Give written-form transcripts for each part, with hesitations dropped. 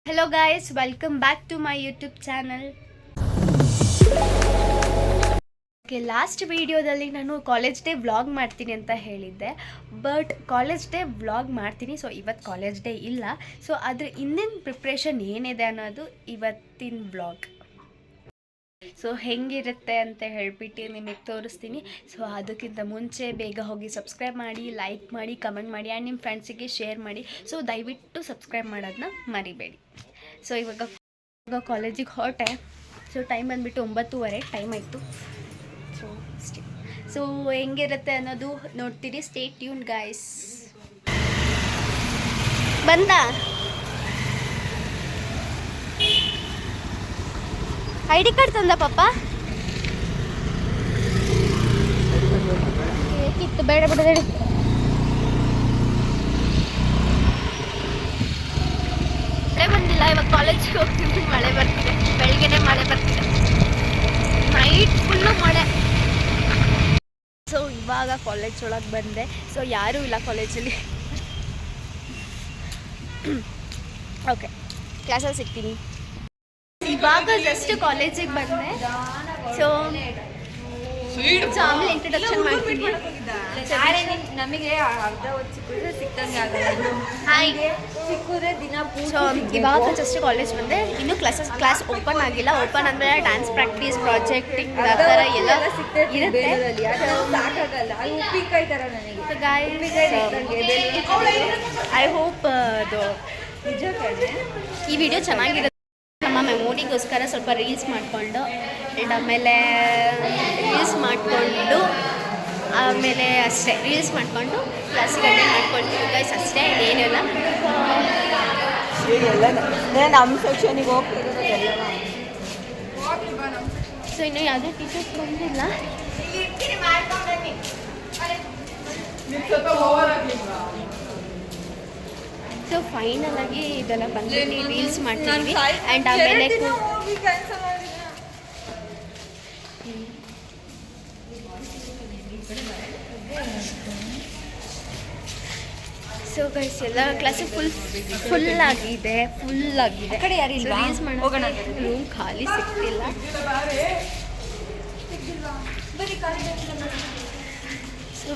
Hello guys, welcome back to my YouTube channel. Okay, last ವೀಡಿಯೋದಲ್ಲಿ ನಾನು college day vlog ಮಾಡ್ತೀನಿ ಅಂತ ಹೇಳಿದ್ದೆ. ಬಟ್ ಕಾಲೇಜ್ ಡೇ ವ್ಲಾಗ್ ಮಾಡ್ತೀನಿ. ಸೊ ಇವತ್ತು ಕಾಲೇಜ್ ಡೇ ಇಲ್ಲ. ಸೊ ಅದ್ರ ಹಿಂದಿನ ಪ್ರಿಪ್ರೇಷನ್ ಏನಿದೆ ಅನ್ನೋದು ಇವತ್ತಿನ ವ್ಲಾಗ್. ಸೊ ಹೆಂಗಿರುತ್ತೆ ಅಂತ ಹೇಳ್ಬಿಟ್ಟು ನಿಮಗೆ ತೋರಿಸ್ತೀನಿ. ಸೊ ಅದಕ್ಕಿಂತ ಮುಂಚೆ ಬೇಗ ಹೋಗಿ ಸಬ್ಸ್ಕ್ರೈಬ್ ಮಾಡಿ, ಲೈಕ್ ಮಾಡಿ, ಕಮೆಂಟ್ ಮಾಡಿ ಆ್ಯಂಡ್ ನಿಮ್ಮ ಫ್ರೆಂಡ್ಸಿಗೆ ಶೇರ್ ಮಾಡಿ. ಸೊ ದಯವಿಟ್ಟು ಸಬ್ಸ್ಕ್ರೈಬ್ ಮಾಡೋದನ್ನ ಮರಿಬೇಡಿ. ಸೊ ಇವಾಗ ಕಾಲೇಜಿಗೆ ಹೊರಟೆ. ಸೊ ಟೈಮ್ ಬಂದುಬಿಟ್ಟು 9:30 ಟೈಮ್ ಆಯಿತು. ಸೊ ಹೆಂಗಿರುತ್ತೆ ಅನ್ನೋದು ನೋಡ್ತೀರಿ. Stay tune guys. ಬಂದ ID ಕಾರ್ಡ್ ತಂದ ಪಾಪ? ಕಿತ್ತು ಬೇಡ ಬಿಡ. ಮಳೆ ಬಂದಿಲ್ಲ. ಇವಾಗ ಕಾಲೇಜ್ಗೆ ಹೋಗ್ತಿದ್ವಿ, ಮಳೆ ಬರ್ತಿದೆ. ಬೆಳಗ್ಗೆನೆ ಮಳೆ ಬರ್ತಿದೆ, ನೈಟ್ ಫುಲ್ಲು ಮಳೆ. ಸೊ ಇವಾಗ ಕಾಲೇಜ್ ಒಳಗೆ ಬಂದೆ. ಸೊ ಯಾರೂ ಇಲ್ಲ ಕಾಲೇಜಲ್ಲಿ. ಓಕೆ, ಕ್ಲಾಸಲ್ಲಿ ಸಿಗ್ತೀನಿ. ಇವಾಗ ಜಸ್ಟ್ ಕಾಲೇಜಿಗೆ ಬಂದೆ. ಸೊ ಆಮೇಲೆ ಇಂಟ್ರಡಕ್ಷನ್ ಮಾಡ್ತೀನಿ. ನಮಗೆ ಅರ್ಧ ಹೊತ್ತು ಸಿಕ್ಕಿದ್ರೆ ಸಿಕ್ಕಂಗೆ ಆಗಲ್ಲ. ಸಿಕ್ಕಿದ್ರೆ ದಿನ ಸೊ ಇವಾಗ ಜಸ್ಟ್ ಕಾಲೇಜ್ ಬಂದೆ. ಇನ್ನೂ ಕ್ಲಾಸ್ ಓಪನ್ ಆಗಿಲ್ಲ. ಓಪನ್ ಅಂದರೆ ಡ್ಯಾನ್ಸ್ ಪ್ರಾಕ್ಟೀಸ್, ಪ್ರಾಜೆಕ್ಟಿಂಗ್ ಆ ಥರ ಎಲ್ಲ ಇರುತ್ತೆ. ಸಾಕಾಗಲ್ಲ. ಅದು ಉಪ್ಪಿನಕಾಯಿ ಥರ ನನಗೆ. ಐ ಹೋಪ್ ಅದು ನಿಜ ಕಡೆ ಈ ವಿಡಿಯೋ ಚೆನ್ನಾಗಿರುತ್ತೆ. ನಮ್ಮ ಮೆಮೊರಿಗೋಸ್ಕರ ಸ್ವಲ್ಪ ರೀಲ್ಸ್ ಮಾಡಿಕೊಂಡು ಆಮೇಲೆ ಅಷ್ಟೇ ರೀಲ್ಸ್ ಮಾಡಿಕೊಂಡು ಕ್ಲಾಸಿಗೆ ಅಟೆಂಡ್ ಮಾಡ್ಕೊಳ್ತೀವಿ ಗೈಸ್. ಅಷ್ಟೇ, ಏನಿಲ್ಲ. ನಮ್ಮ ಸೆಕ್ಷನಿಗೆ ಹೋಗ್ತಿರೋದು. ಸೊ ಇನ್ನೂ ಯಾವುದೇ ಟೀಚರ್ಸ್ ಬಂದಿಲ್ಲ. ಸೊ ಫೈನಲ್ ಆಗಿ ಇದೆಲ್ಲ ಬಂದ್ಬಿಟ್ಟು ರೀಲ್ಸ್ ಮಾಡ್ತೀವಿ. ಆ್ಯಂಡ್ ಆಮೇಲೆ ಸೊ ಗೈಸ್ ಎಲ್ಲ ಕ್ಲಾಸು ಫುಲ್ ಆಗಿದೆ. ಕಡೆ ಯಾರು ಇಲ್ವಾ? ರೀಲ್ಸ್ ಮಾಡೋಣ. ರೂಮ್ ಖಾಲಿ ಸಿಗ್ತಿಲ್ಲ. ಸೊ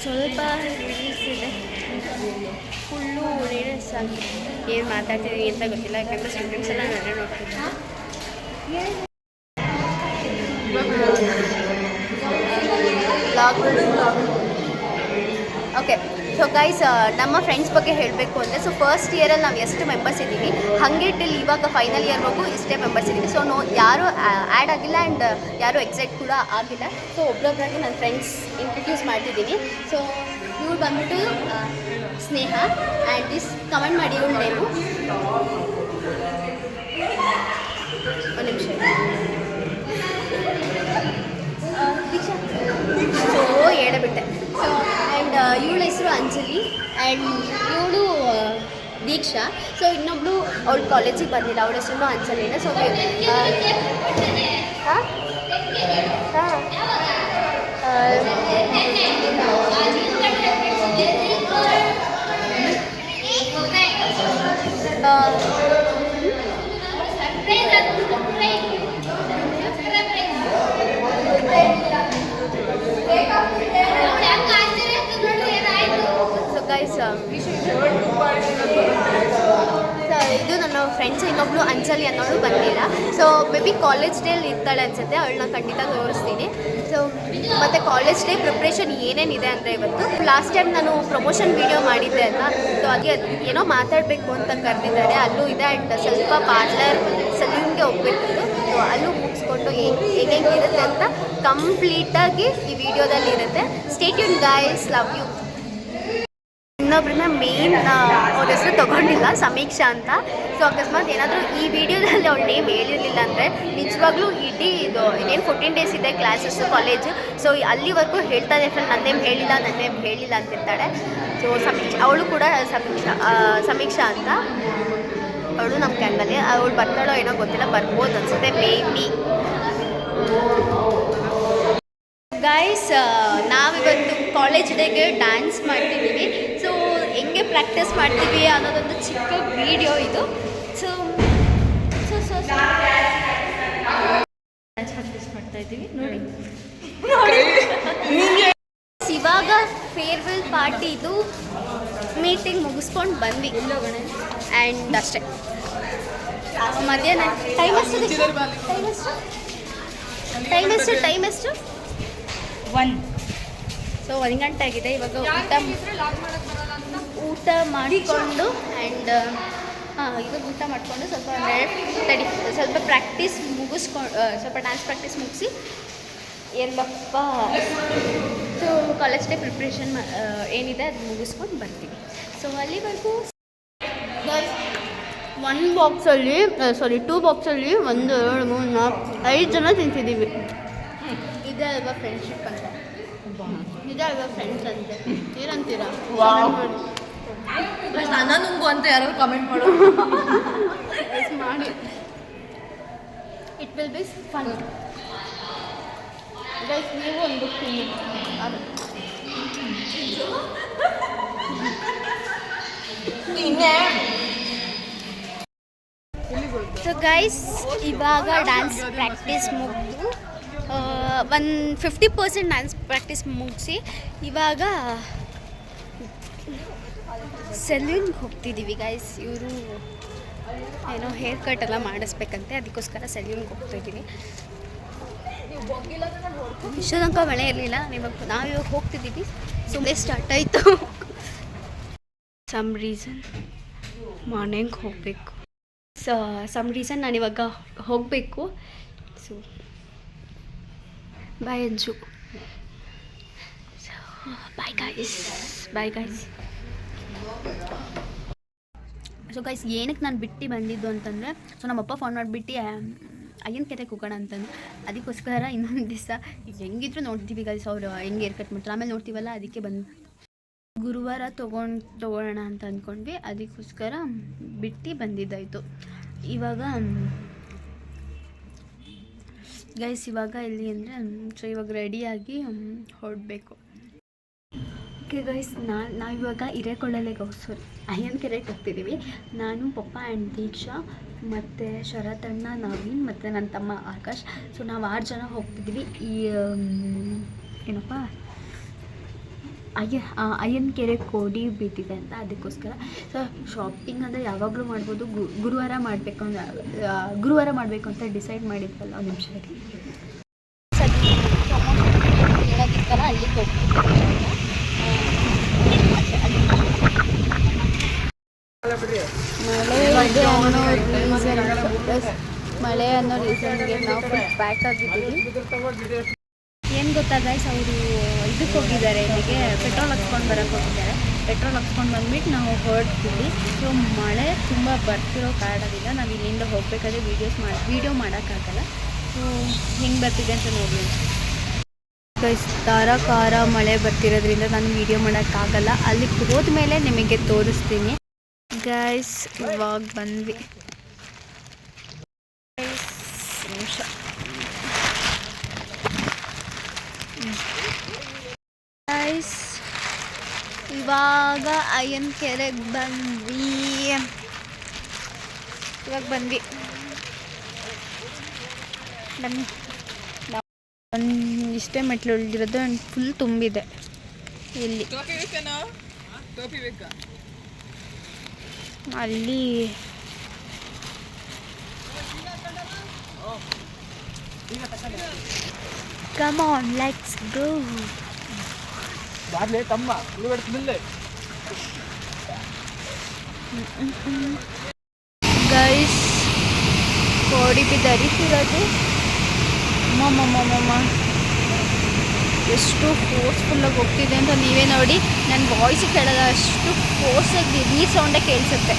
ಸ್ವಲ್ಪ ರೀಲ್ಸ್ ಇದೆ. ಫುಲ್ಲು ರೀಲ್ಸ್ ಆಗಿದೆ. ಏನು ಮಾತಾಡ್ತಿದ್ದೀನಿ ಅಂತ ಗೊತ್ತಿಲ್ಲ, ಯಾಕಂದರೆ ಸ್ಟೂಡೆಂಟ್ಸ್ ಎಲ್ಲ ನನ್ನ ನೋಡ್ತಿದ್ದಾರೆ. ಓಕೆ, ಸೊ ಗೈಸ್ ನಮ್ಮ ಫ್ರೆಂಡ್ಸ್ ಬಗ್ಗೆ ಹೇಳಬೇಕು ಅಂದರೆ, ಸೊ ಫಸ್ಟ್ ಇಯರಲ್ಲಿ ನಾವು ಎಷ್ಟು ಮೆಂಬರ್ಸ್ ಇದ್ದೀವಿ ಹಾಗೆ ಟಿಲ್ ಇವಾಗ ಫೈನಲ್ ಇಯರ್ವರೆಗೂ ಇಷ್ಟೇ ಮೆಂಬರ್ಸ್ ಇದ್ದೀವಿ. ಸೊ ಯಾರೂ ಆ್ಯಡ್ ಆಗಿಲ್ಲ ಆ್ಯಂಡ್ ಯಾರೂ ಎಕ್ಸೈಟ್ ಕೂಡ ಆಗಿಲ್ಲ. ಸೊ ಒಬ್ಬೊಬ್ಬರಾಗಿ ನನ್ನ ಫ್ರೆಂಡ್ಸ್ ಇಂಟ್ರಡ್ಯೂಸ್ ಮಾಡ್ತಿದ್ದೀನಿ. ಸೊ ಇವ್ರು ಬಂದ್ಬಿಟ್ಟು ಸ್ನೇಹ ಆ್ಯಂಡ್ ದಿಸ್ ಕಮೆಂಟ್ ಮಾಡಿ ಇವಳು ನೇಮು. ಒಂದು ನಿಮಿಷ. ಸೊ ಹೇಳಬಿಟ್ಟೆ. ಸೊ ಆ್ಯಂಡ್ ಇವಳ ಹೆಸರು ಅಂಜಲಿ ಆ್ಯಂಡ್ ಇವಳು ದೀಕ್ಷಾ. ಸೊ ಇನ್ನೊಬ್ಳು ಅವಳು ಕಾಲೇಜಿಗೆ ಬಂದಿಲ್ಲ, ಅವಳ ಹೆಸರು ಅಂಜಲಿನ. ಸೊ ಗೈಸ್ ಇದು ನನ್ನ ಫ್ರೆಂಡ್ಸ್. ಇನ್ನೊಬ್ಳು ಅಂಜಲಿ ಅನ್ನೋಳು ಬಂದಿಲ್ಲ. So may be college daily ಇರ್ತಾಳೆ ಅನ್ಸುತ್ತೆ. ಅವಳನ್ನ ಖಂಡಿತ ತೋರಿಸ್ತೀನಿ. ಸೊ ಮತ್ತು ಕಾಲೇಜ್ ಡೇ ಪ್ರಿಪ್ರೇಷನ್ ಏನೇನಿದೆ ಅಂದರೆ, ಇವತ್ತು ಲಾಸ್ಟ್ ಟೈಮ್ ನಾನು ಪ್ರಮೋಷನ್ ವೀಡಿಯೋ ಮಾಡಿದ್ದೆ ಅಲ್ಲ. ಸೊ ಹಾಗೆ ಏನೋ ಮಾತಾಡಬೇಕು ಅಂತ ಕರೆದಿದ್ದಾರೆ. ಅಲ್ಲೂ ಇದೆ. ಆ್ಯಂಡ್ ಸ್ವಲ್ಪ ಪಾರ್ಲರ್ ಸಲೂನ್ಗೆ ಹೋಗ್ಬೇಕಿತ್ತು. ಸೊ ಅಲ್ಲೂ ಮುಗಿಸ್ಕೊಂಡು ಹೇಗಿರುತ್ತೆ ಅಂತ ಕಂಪ್ಲೀಟಾಗಿ ಈ ವಿಡಿಯೋದಲ್ಲಿ ಇರುತ್ತೆ. Stay tune guys, love you. ಇನ್ನೊಬ್ಬರನ್ನ ಮೇನ್ ಅವ್ರ ಹೆಸರು ತೊಗೊಂಡಿಲ್ಲ, ಸಮೀಕ್ಷಾ ಅಂತ. ಸೊ ಅಕಸ್ಮಾತ್ ಏನಾದರೂ ಈ ವಿಡಿಯೋದಲ್ಲಿ ಅವಳ ನೇಮ್ ಹೇಳಿರಲಿಲ್ಲ ಅಂದರೆ ನಿಜವಾಗ್ಲೂ ಇಡೀ ಇದು ಇನ್ನೇನು 14 ಡೇಸ್ ಇದೆ ಕ್ಲಾಸಸ್ಸು, ಕಾಲೇಜು. ಸೊ ಅಲ್ಲಿವರೆಗೂ ಹೇಳ್ತಾ ಇದೆ ಫ್ರೆಂಡ್, ನನ್ನ ನೇಮ್ ಹೇಳಿಲ್ಲ ಅಂತಿರ್ತಾಳೆ. ಸೊ ಅವಳು ಕೂಡ ಸಮೀಕ್ಷಾ ಅಂತ. ಅವಳು ನಮ್ಮ ಗ್ಯಾಂಗಲ್ಲಿ. ಅವಳು ಬರ್ತಾಳೋ ಏನೋ ಗೊತ್ತಿಲ್ಲ, ಬರ್ಬೋದು ಅನಿಸುತ್ತೆ ಮೇ ಬಿ. ಗೈಸ್ ನಾವಿವತ್ತು ಕಾಲೇಜ್ ಡೇಗೆ ಡ್ಯಾನ್ಸ್ ಮಾಡ್ತಿದ್ದೀವಿ. ಸೊ ಹೆಂಗೆ ಪ್ರಾಕ್ಟೀಸ್ ಮಾಡ್ತೀವಿ ಅನ್ನೋದೊಂದು ಚಿಕ್ಕ ವಿಡಿಯೋ ಇದು. ಸೊ ಪ್ರಾಕ್ಟೀಸ್ ಮಾಡ್ತಾ ಇದ್ದೀವಿ ನೋಡಿ. ಇವಾಗ ಫೇರ್ವೆಲ್ ಪಾರ್ಟಿದು ಮೀಟಿಂಗ್ ಮುಗಿಸ್ಕೊಂಡು ಬಂದ್ವಿ ಆ್ಯಂಡ್ ಅಷ್ಟೇ. ಮಧ್ಯಾಹ್ನ ಟೈಮ್ ಎಷ್ಟು 1. ಸೊ 1 ಗಂಟೆ ಆಗಿದೆ. ಇವಾಗ ಊಟ ಮಾಡಿಕೊಂಡು ಆ್ಯಂಡ್ ಇವಾಗ ಊಟ ಮಾಡಿಕೊಂಡು ಸ್ವಲ್ಪ ಪ್ರಾಕ್ಟೀಸ್ ಮುಗಿಸ್ಕೊಂಡು ಸ್ವಲ್ಪ ಡ್ಯಾನ್ಸ್ ಪ್ರಾಕ್ಟೀಸ್ ಮುಗಿಸಿ ಎಲ್ಲಪ್ಪ ಸೊ ಕಾಲೇಜ್ ಡೇ ಪ್ರಿಪ್ರೇಷನ್ ಏನಿದೆ ಅದು ಮುಗಿಸ್ಕೊಂಡು ಬರ್ತೀವಿ. ಸೊ ಅಲ್ಲಿವರೆಗೂ 2 ಬಾಕ್ಸಲ್ಲಿ 1 2 3 4 5 ಜನ ತಿಂತಿದ್ದೀವಿ. ಇದೇ ಅಲ್ವಾ ಫ್ರೆಂಡ್ಶಿಪ್ ಅಂತ, ಇದೇ ಅಲ್ವಾ ಫ್ರೆಂಡ್ಸ್ ಅಂತೆ. ಏನಂತೀರಾ? ನನಗೂ ಅಂತ ಯಾರು ಕಮೆಂಟ್ ಮಾಡೋ ಮಾಡಿ. It will be fun guys. ನೀವು ಒಂದು ಬುಕ್ ತಿನ್ನಿ. ಸೊ ಗೈಸ್ ಇವಾಗ ಡ್ಯಾನ್ಸ್ ಪ್ರಾಕ್ಟೀಸ್ ಮುಗಿದು 50% ಡ್ಯಾನ್ಸ್ ಪ್ರಾಕ್ಟೀಸ್ ಮುಗಿಸಿ ಇವಾಗ ಸೆಲೂನ್ಗೆ ಹೋಗ್ತಿದ್ದೀವಿ ಗೈಸ್. ಇವರು ಏನೋ ಹೇರ್ ಕಟ್ ಎಲ್ಲ ಮಾಡಿಸ್ಬೇಕಂತೆ, ಅದಕ್ಕೋಸ್ಕರ ಸೆಲೂನ್ಗೆ ಹೋಗ್ತಾಯಿದ್ದೀವಿ. ಇಷ್ಟು ತನಕ ಮಳೆ ಇರಲಿಲ್ಲ, ನಾವಿವಾಗ ಹೋಗ್ತಿದ್ದೀವಿ. ಸುಮ್ಮನೆ ಸ್ಟಾರ್ಟ್ ಆಯಿತು. ಸಮ್ ರೀಸನ್ ಮನೆಗೆ ಹೋಗಬೇಕು. ಸಮ್ ರೀಸನ್ ನಾನಿವಾಗ ಹೋಗಬೇಕು. So bye Anju. Bye guys. So guys ಏನಕ್ಕೆ ನಾನು ಬಿಟ್ಟು ಬಂದಿದ್ದು ಅಂತಂದರೆ, ಸೊ ನಮ್ಮಪ್ಪ ಫೋನ್ ಮಾಡಿಬಿಟ್ಟು ಅಯ್ಯನ ಕೆರೆಗೆ ಹೋಗೋಣ ಅಂತಂದು, ಅದಕ್ಕೋಸ್ಕರ ಇನ್ನೊಂದು ದಿವಸ ಹೆಂಗಿದ್ರು ನೋಡ್ತೀವಿ ಗೈಸ್ ಅವ್ರು ಹೆಂಗೆ ಹೇರ್ ಕಟ್ ಮಾಡ್ತಾರೆ, ಆಮೇಲೆ ನೋಡ್ತೀವಲ್ಲ, ಅದಕ್ಕೆ ಗುರುವಾರ ತೊಗೊಳ್ಳೋಣ ಅಂತ ಅಂದ್ಕೊಂಡ್ವಿ. ಅದಕ್ಕೋಸ್ಕರ ಬಿಟ್ಟು ಬಂದಿದ್ದಾಯಿತು. ಇವಾಗ ಇವಾಗ ಎಲ್ಲಿ ಅಂದರೆ, ಸೊ ಇವಾಗ ರೆಡಿಯಾಗಿ ಹೊರಡಬೇಕು. ಓಕೆ ಗೈಸ್, ನಾವಿವಾಗ ಹಿರೇಕೊಳ್ಳಲೆಗೆ ಅಯ್ಯನ ಕೆರೆಗೆ ಹೋಗ್ತಿದ್ದೀವಿ. ನಾನು ಪಪ್ಪ ಆ್ಯಂಡ್ ದೀಕ್ಷಾ ಮತ್ತು ಶರತಣ್ಣ, ನವೀನ್ ಮತ್ತು ನನ್ನ ತಮ್ಮ ಆಕಾಶ್. ಸೊ ನಾವು 6 ಜನ ಹೋಗ್ತಿದ್ದೀವಿ. ಏನಪ್ಪ ಅಯ್ಯನ ಕೆರೆ ಕೋಡಿ ಬಿದ್ದಿದೆ ಅಂತ, ಅದಕ್ಕೋಸ್ಕರ. ಸೊ ಶಾಪಿಂಗ್ ಅಂದರೆ ಯಾವಾಗಲೂ ಮಾಡ್ಬೋದು, ಗುರುವಾರ ಮಾಡಬೇಕು ಅಂತ ಡಿಸೈಡ್ ಮಾಡಿದ್ವಲ್ಲ. ಒಂದು ನಿಮಿಷ ಹೇಳೋದಿತ್ತಲ್ಲ, ಅಲ್ಲಿಗೆ ಹೋಗ್ತಿದ್ದೀವಿ. ಮಳೆ ಅನ್ನೋ ರೀಸನ್ಗೆ ನಾವು ಫುಲ್ ಪ್ಯಾಕ್ ಆಗಿದ್ದೀವಿ. ಏನು ಗೊತ್ತಾ ಗೈಸ್, ಅವರು ಇದಕ್ಕೆ ಹೋಗಿದ್ದಾರೆ, ಇಲ್ಲಿಗೆ ಪೆಟ್ರೋಲ್ ಹಾಕ್ಸ್ಕೊಂಡು ಬರೋಕ್ಕೆ ಹೋಗಿದ್ದಾರೆ. ಪೆಟ್ರೋಲ್ ಹಾಕ್ಸ್ಕೊಂಡು ಬಂದ್ಬಿಟ್ಟು ನಾವು ಹೊರಡ್ತೀವಿ. ಸೊ ಮಳೆ ತುಂಬ ಬರ್ತಿರೋ ಕಾರಣದಿಂದ ನಾವು ಇಲ್ಲಿಂದ ಹೋಗಬೇಕಾದ್ರೆ ವೀಡಿಯೋ ಮಾಡೋಕ್ಕಾಗಲ್ಲ. ಸೊ ಹೆಂಗೆ ಬರ್ತಿದೆ ಅಂತ ನೋಡಿ. ಗೈಸ್ ಧಾರಾಕಾರ ಮಳೆ ಬರ್ತಿರೋದ್ರಿಂದ ನಾನು ವೀಡಿಯೋ ಮಾಡೋಕ್ಕಾಗಲ್ಲ. ಅಲ್ಲಿಗೆ ಹೋದ್ಮೇಲೆ ನಿಮಗೆ ತೋರಿಸ್ತೀನಿ. ಗೈಸ್ ಇವಾಗ ಬಂದ್ವಿ. ನಿಮಿಷ ಗೈಸ್, ಇವಾಗ ಅಯ್ಯನ ಕೆರೆಗೆ ಬಂದ್ವಿ. ಬನ್ನಿ ಇಷ್ಟೇ ಮೆಟ್ಲು ಉಳಿದಿರೋದು, ಫುಲ್ ತುಂಬಿದೆ ಇಲ್ಲಿ. ಅಲ್ಲಿ Come on, let's go. Guys, ಕೋಡಿ ಬಿದ್ದು ಹರಿತಿರೋದು. ಎಷ್ಟು ಫೋರ್ಸ್ಫುಲ್ಲಾಗಿ ಹೋಗ್ತಿದೆ ಅಂತ ನೀವೇ ನೋಡಿ. ನನ್ನ ವಾಯ್ಸಿಗೆ ಕೇಳೋದ, ಅಷ್ಟು ಫೋರ್ಸಾಗಿ ನೀರು ಸೌಂಡೇ ಕೇಳಿಸುತ್ತೆ,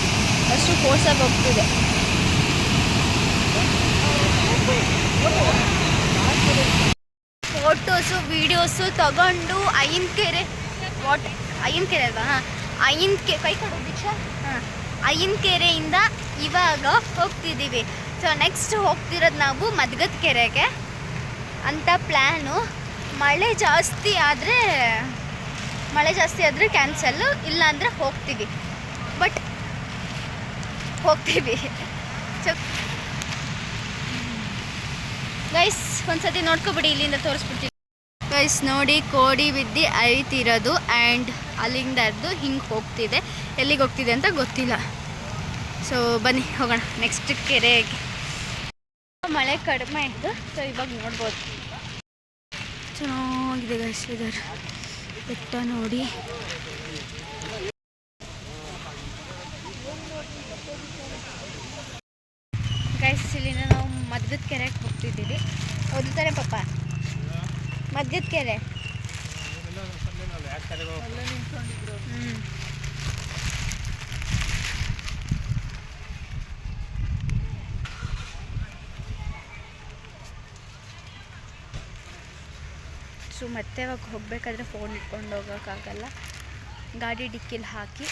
ಅಷ್ಟು ಫೋರ್ಸಾಗಿ ಹೋಗ್ತಿದೆ. ಫೋಟೋಸು ವೀಡಿಯೋಸು ತಗೊಂಡು ಅಯ್ಯನ ಕೆರೆ ಅಲ್ವಾ? ಕೈ ಕೊಡು ದೀಕ್ಷಾ. ಅಯ್ಯನ ಕೆರೆಯಿಂದ ಇವಾಗ ಹೋಗ್ತಿದ್ದೀವಿ. ಸೊ ನೆಕ್ಸ್ಟ್ ಹೋಗ್ತಿರೋದು ನಾವು ಮದ್ಗದ ಕೆರೆಗೆ ಅಂತ ಪ್ಲ್ಯಾನು. ಮಳೆ ಜಾಸ್ತಿ ಆದರೆ ಕ್ಯಾನ್ಸಲ್ಲು, ಇಲ್ಲ ಅಂದರೆ ಹೋಗ್ತೀವಿ. ಬಟ್ ಹೋಗ್ತೀವಿ. ಸೊ ಗೈಸ್ ಒಂದ್ಸತಿ ನೋಡ್ಕೊಬಿಡಿ, ಇಲ್ಲಿಂದ ತೋರಿಸ್ಬಿಡ್ತೀನಿ. ಗೈಸ್ ನೋಡಿ, ಕೋಡಿ ಬಿದ್ದು ಐತಿರೋದು ಆ್ಯಂಡ್ ಅಲ್ಲಿಂದ ಅದು ಹಿಂಗೆ ಹೋಗ್ತಿದೆ. ಎಲ್ಲಿಗೆ ಹೋಗ್ತಿದೆ ಅಂತ ಗೊತ್ತಿಲ್ಲ. ಸೊ ಬನ್ನಿ ಹೋಗೋಣ ನೆಕ್ಸ್ಟ್ ಕೆರೆಗೆ. ಮಳೆ ಕಡಿಮೆ ಇದ್ದು, ಸೊ ಇವಾಗ ನೋಡ್ಬೋದು. ಚೆನ್ನಾಗಿದೆ ಗೈಸ್ ವೆದರ್. ಬೆಟ್ಟ ನೋಡಿ. ಗೈಸ್ ಇಲ್ಲಿಂದ ನಾವು ಮದ್ಗದ ಕೆರೆಗೆ ಹೋಗ್ತಿದ್ದೀವಿ. ಹೌದು ತಾನೆ ಪಾಪ? ಮದ್ಗದ ಕೆರೆ. ಸೊ ಮತ್ತೆ ಅವಾಗ ಹೋಗ್ಬೇಕಾದ್ರೆ ಫೋನ್ ಇಟ್ಕೊಂಡು ಹೋಗೋಕ್ಕಾಗಲ್ಲ. ಗಾಡಿ ಡಿಕ್ಕಿಲಿ ಹಾಕಿ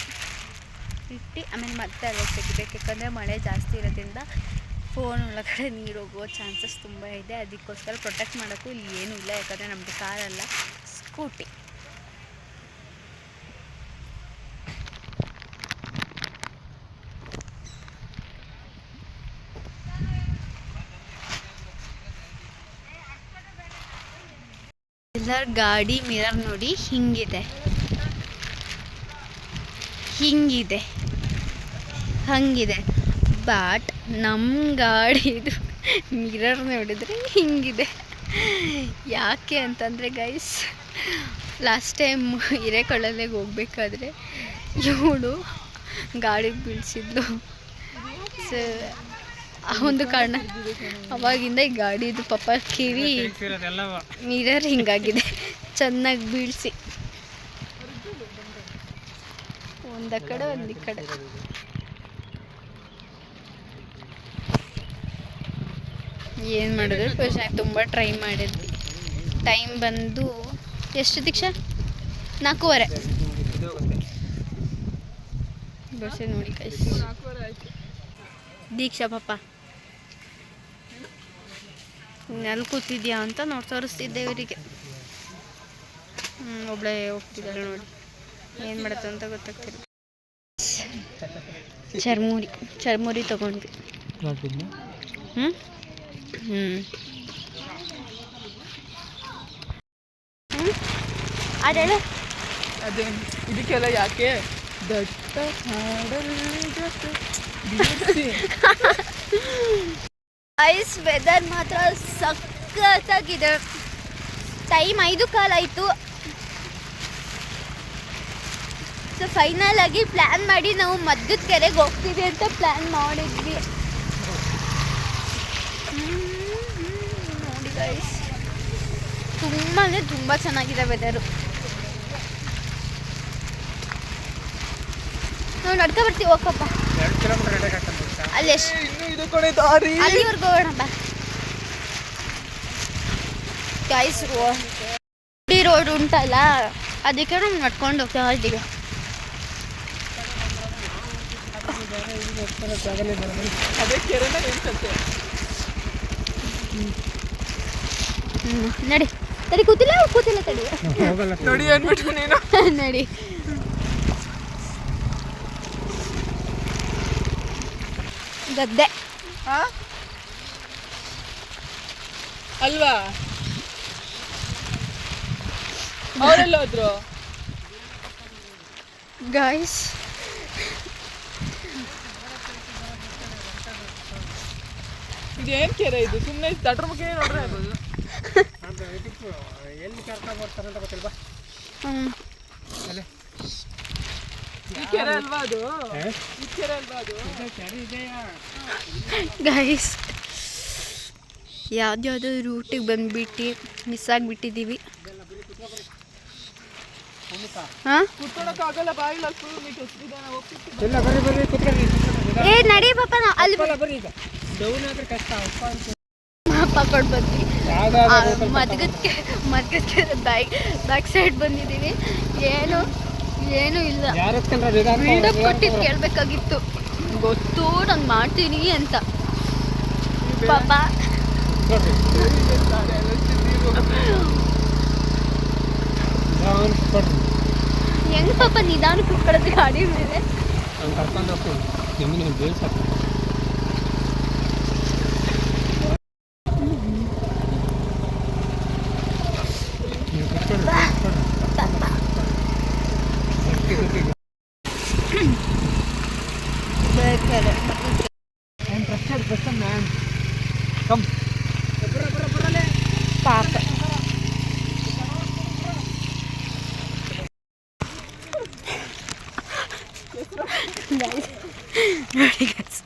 ಇಟ್ಟು ಆಮೇಲೆ ಮತ್ತೆ ಅಲ್ಲೇ ತೆಗಿಬೇಕು. ಯಾಕಂದರೆ ಮಳೆ ಜಾಸ್ತಿ ಇರೋದ್ರಿಂದ ಫೋನ್ ಒಳಗಡೆ ನೀರು ಹೋಗೋ ಚಾನ್ಸಸ್ ತುಂಬ ಇದೆ. ಅದಕ್ಕೋಸ್ಕರ ಪ್ರೊಟೆಕ್ಟ್ ಮಾಡೋಕ್ಕೂ ಇಲ್ಲಿ ಏನೂ ಇಲ್ಲ. ಯಾಕಂದರೆ ನಮ್ಮದು ಕಾರಲ್ಲ, ಸ್ಕೂಟಿ. ಎಲ್ಲರ ಗಾಡಿ ಮಿರರ್ ನೋಡಿ ಹಿಂಗಿದೆ, ಹಿಂಗಿದೆ, ಹಂಗಿದೆ. ಬಟ್ ನಮ್ಮ ಗಾಡಿದು ಮಿರರ್ ನೋಡಿದ್ರೆ ಹಿಂಗಿದೆ. ಯಾಕೆ ಅಂತಂದರೆ ಗೈಸ್, ಲಾಸ್ಟ್ ಟೈಮ್ ಹಿರೇಕೊಳ್ಳಲೆಗೆ ಹೋಗ್ಬೇಕಾದ್ರೆ ಇವಳು ಗಾಡಿ ಬೀಳಿಸಿದ್ಲು. ಸೊ ಆ ಒಂದು ಕಾರಣ ಅವಾಗಿಂದ ಈ ಗಾಡಿದು ಪಾಪ ಕಿವಿ ಮಿರರ್ ಹಿಂಗಾಗಿದೆ. ಚೆನ್ನಾಗಿ ಬೀಳಿಸಿ ಒಂದ ಕಡೆ ಒಂದು ಕಡೆ. ಏನು ಮಾಡಿದ್ರು ಖುಷಿ. ತುಂಬ ಟ್ರೈ ಮಾಡಿದ್ವಿ. ಟೈಮ್ ಬಂದು ಎಷ್ಟು ದೀಕ್ಷಾ? 4:15 ಬರ್ಸೆ ನೋಡಿ ಕೈಸ್. ದೀಕ್ಷಾ ಪಾಪ ಎಲ್ಲಿ ಕೂತಿದ್ಯಾ ಅಂತ ನೋಡಿ ತೋರಿಸ್ತಿದ್ದೆ ಇವರಿಗೆ. ಒಬ್ಬಳೇ ಹೋಗ್ತಿದ್ದಾಳೆ ನೋಡಿ, ಏನು ಮಾಡುತ್ತೆ ಅಂತ ಗೊತ್ತಾಗ್ತಿಲ್ಲ. ಚರ್ಮುರಿ ತಗೊಂಡ್ವಿ. ಅದೇಳು ಅದೇ ಇದಕ್ಕೆಲ್ಲ ಯಾಕೆ ದಟ್ಟ ಐಸ್ ವೆದರ್ ಮಾತ್ರ ಸಖತ್ತಾಗಿದೆ. ಟೈಮ್ 5:15 ಆಯಿತು. ಸೊ ಫೈನಲ್ ಆಗಿ ಪ್ಲ್ಯಾನ್ ಮಾಡಿ ನಾವು ಮದ್ಗದ ಕೆರೆಗೆ ಹೋಗ್ತೀವಿ ಅಂತ ಪ್ಲ್ಯಾನ್ ಮಾಡಿದ್ವಿ. ನೋಡಿ ಗೈಸ್, ತುಂಬ ಅಂದರೆ ತುಂಬ ಚೆನ್ನಾಗಿದೆ ವೆದರು. ನಾವು ನಡ್ಕೊ ಬರ್ತೀವಿ. ಹೋಗಪ್ಪ ಅಲ್ಲಿ ಅಲ್ಲಿವರೆಗೂ ಹೋಗೋಣ ಬಾ ಗೈಸ್. ರೋಡ್ ಉಂಟಲ್ಲ, ಅದಕ್ಕೆ ನಾವು ನಡ್ಕೊಂಡು ಹೋಗ್ತಾ ಇದ್ದೀವಿ. ನಡಿ ತಡಿ, ಕೂತಿಲ್ಲ ತಡಿ ನೋಡಿ ಅಂದ್ಬಿಟ್ಟು ನೀನು ನಡಿ. ಗದ್ದೆ ಅಲ್ವಾ? ಅವರೆಲ್ಲ ಹೋದ್ರು ಗೈಸ್. ಇದೇನ್ ಕೆರೆ ಇದು? ಸುಮ್ಮನೆ ತಟ್ರ ಮುಖೇ ನೋಡ್ರೆ ಆಗ್ಬೋದು. ಎಲ್ಲಿ ಕರ್ಕೊಂಡು ಬರ್ತಾರೆ ಅಂತ ಗೊತ್ತಿಲ್ವಾ? ಈ ಕೆರೆ ಅಲ್ವಾ ಅದು? ಈ ಕೆರೆ ಅಲ್ವಾ ಅದು? ಗೈಸ್ ಯಾವ್ದ್ಯಾವುದೋ ರೂಟಿಗೆ ಬಂದ್ಬಿಟ್ಟು ಮಿಸ್ ಆಗಿಬಿಟ್ಟಿದ್ದೀವಿ. ಕುತ್ಕೊಳಕ್ಕಾಗಲ್ಲ, ಬಾಯಿಲ್ಲ ಫುಲ್ ಮೀಟ್ ಹೊಸ್ತಿದ್ದಾನೆ. ಹೋಗ್ತಿತ್ತು ಇಲ್ಲ, ಬರ್ರಿ ಕುತ್ಕೊಳ್ಳಿ. ಏ ನಡಿ ಪಾಪ, ನಾವು ಅಲ್ಲಿ ಬರ್ರಿ. ಈಗ ಡೌನ್ ಆದ್ರೆ ಕಷ್ಟ. ಪಕ್ಕೊಂಡು ಬಂದ್ವಿ. ಮದ್ಗದ ಬ್ಯಾಕ್ ಸೈಡ್ ಬಂದಿದ್ದೀವಿ. ಏನು ಇಲ್ಲ. ಬಿಲ್ಡಪ್ ಕೊಟ್ಟಿದ್ದು ಕೇಳಬೇಕಾಗಿತ್ತು. ಗೊತ್ತು ನಾನು ಮಾಡ್ತೀನಿ ಅಂತ ಪಾಪ. ಹೆಂಗ್ ಪಾಪ ನಿಧಾನ ಕುತ್ಕೊಳ್ಳೋದು ಗಾಡಿ ಮೇಲೆ. ಕರ್ಕೊಂಡು ಹೋಗ್ತೀನಿ. ಜಮೀನು ಬೇಯಿಸಾಕ ಕಮ್ ಪಾಪ ನೋಡಿ guys.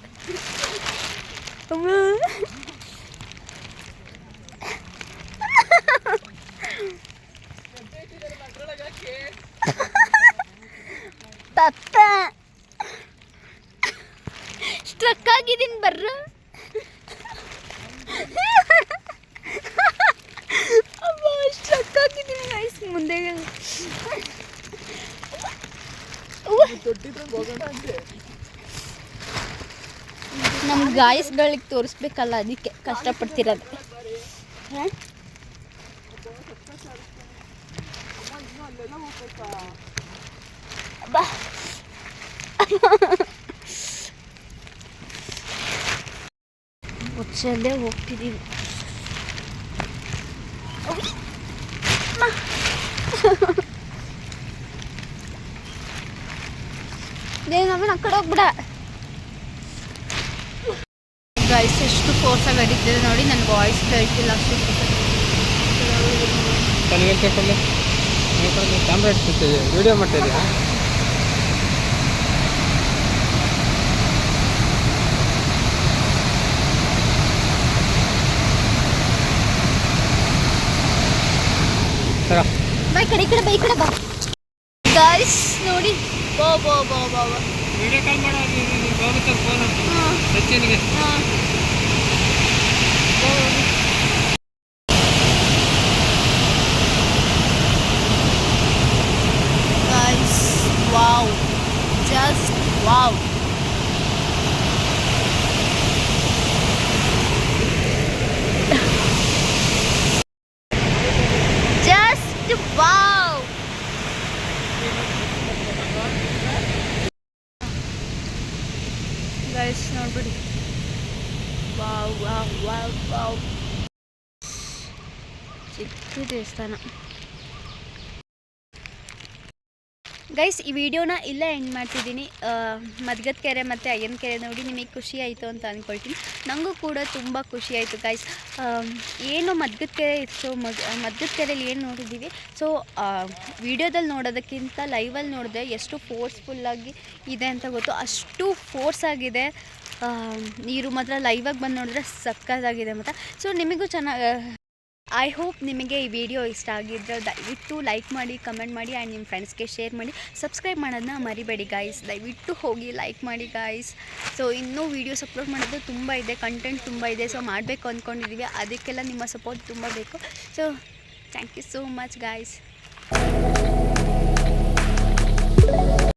ತತ್ತ ಸ್ಟ್ರಕ್ ಆಗಿದ್ದೀನಿ ಬರ್ರ ಸ್ಟ್ರಕ್ ಆಗಿದ್ದೀನಿ ಗೈಸ್ ಮುಂದೆ ನಮ್ಮ ಗಾಯಸ್ಗಳಿಗೆ ತೋರಿಸ್ಬೇಕಲ್ಲ ಅದಕ್ಕೆ ಕಷ್ಟಪಡ್ತಿರೋದು ಬಾ ಒಚ್ಚಲ್ಲೇ ಹೋಗ್ತಿದ್ದೀವಿ ನಮ್ಮನ್ನ ಆ ಕಡೆ ಹೋಗ್ಬಿಡ ಗೈಸ್ ಎಷ್ಟು ಫೋರ್ಸಾಗಿ ಅಡಿಕ್ತಿದೆ ನೋಡಿ ನನ್ನ ವಾಯ್ಸ್ ಕೇಳ್ತಿಲ್ಲ ಅಷ್ಟು ಕ್ಯಾಮ್ರಾ ಇಟ್ಬಿಡ್ತೀವಿ ವಿಡಿಯೋ ಮಾಡ್ತಾ ಇದೆಯಾ ಬಾ ಈ ಕಡೆ ಬಾ ಈ ಕಡೆ ಬಾ ಗೈಸ್ ನೋಡಿ ಬಾ ಬಾ ಬಾ ಬಾ ಬಾ ವಿಡಿಯೋ ಕಾಲ್ ಮಾಡೋ ಬಾಬು ಫೋನ್ ಸಚಿನ್ಗೆ guys wow just wow just wow guys ನೋಡ್ಬಿಡಿ wow wow wow wow ಚಿಕ್ಕ ದೇವಸ್ಥಾನ ಗೈಸ್ ಈ ವಿಡಿಯೋನ ಇಲ್ಲೇ ಎಂಡ್ ಮಾಡ್ತಿದ್ದೀನಿ ಮದ್ಗದ ಕೆರೆ ಮತ್ತು ಅಯ್ಯನ ಕೆರೆ ನೋಡಿ ನಿಮಗೆ ಖುಷಿ ಆಯಿತು ಅಂತ ಅಂದ್ಕೊಳ್ತೀನಿ ನನಗೂ ಕೂಡ ತುಂಬ ಖುಷಿ ಆಯಿತು ಗೈಸ್ ಏನು ಮದ್ಗದ ಕೆರೆ ಇತ್ತು ಮದ್ಗದ ಕೆರೆಯಲ್ಲಿ ಏನು ನೋಡಿದ್ದೀವಿ ಸೊ ವಿಡಿಯೋದಲ್ಲಿ ನೋಡೋದಕ್ಕಿಂತ ಲೈವಲ್ಲಿ ನೋಡಿದೆ ಎಷ್ಟು ಫೋರ್ಸ್ಫುಲ್ಲಾಗಿ ಇದೆ ಅಂತ ಗೊತ್ತು ಅಷ್ಟು ಫೋರ್ಸ್ ಆಗಿದೆ ನೀರು ಮಾತ್ರ ಲೈವಾಗಿ ಬಂದು ನೋಡಿದ್ರೆ ಸಕ್ಕತ್ತಾಗಿದೆ ಮತ್ತು ಸೊ ನಿಮಗೂ ಚೆನ್ನಾಗಿ ಐ ಹೋಪ್ ನಿಮಗೆ ಈ ವಿಡಿಯೋ ಇಷ್ಟ ಆಗಿದ್ದರೆ ದಯವಿಟ್ಟು ಲೈಕ್ ಮಾಡಿ ಕಮೆಂಟ್ ಮಾಡಿ ಆ್ಯಂಡ್ ನಿಮ್ಮ ಫ್ರೆಂಡ್ಸ್ಗೆ ಶೇರ್ ಮಾಡಿ ಸಬ್ಸ್ಕ್ರೈಬ್ ಮಾಡೋದನ್ನ ಮರಿಬೇಡಿ ಗಾಯ್ಸ್ ದಯವಿಟ್ಟು ಹೋಗಿ ಲೈಕ್ ಮಾಡಿ ಗಾಯ್ಸ್ ಸೊ ಇನ್ನೂ ವೀಡಿಯೋಸ್ ಅಪ್ಲೋಡ್ ಮಾಡೋದು ತುಂಬ ಇದೆ ಕಂಟೆಂಟ್ ತುಂಬ ಇದೆ ಸೊ ಮಾಡಬೇಕು ಅಂದ್ಕೊಂಡಿದ್ದೀವಿ ಅದಕ್ಕೆಲ್ಲ ನಿಮ್ಮ ಸಪೋರ್ಟ್ ತುಂಬ ಬೇಕು so thank you so much guys